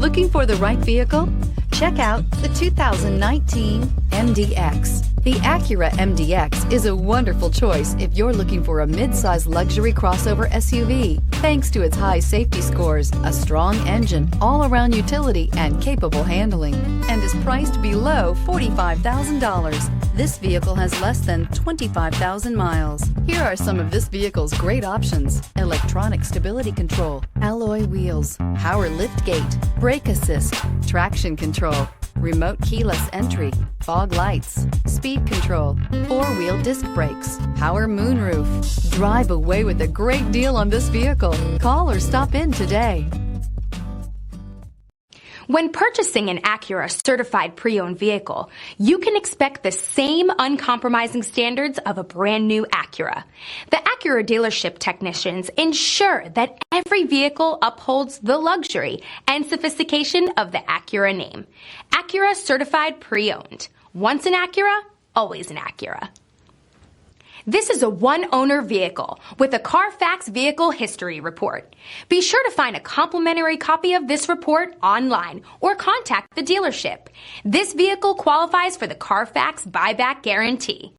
Looking for the right vehicle? Check out the 2019 MDX. The Acura MDX is a wonderful choice if you're looking for a mid-size luxury crossover SUV. Thanks to its high safety scores, a strong engine, all-around utility, and capable handling, and is priced below $45,000. This vehicle has less than 25,000 miles. Here are some of this vehicle's great options: electronic stability control, alloy wheels, power liftgate, brake assist, traction control, remote keyless entry, fog lights, speed control, four-wheel disc brakes, power moonroof. Drive away with a great deal on this vehicle. Call or stop in today. When purchasing an Acura certified pre-owned vehicle, you can expect the same uncompromising standards of a brand new Acura. The Acura dealership technicians ensure that every vehicle upholds the luxury and sophistication of the Acura name. Acura certified pre-owned. Once an Acura, always an Acura. This is a one-owner vehicle with a Carfax Vehicle History Report. Be sure to find a complimentary copy of this report online or contact the dealership. This vehicle qualifies for the Carfax Buyback Guarantee.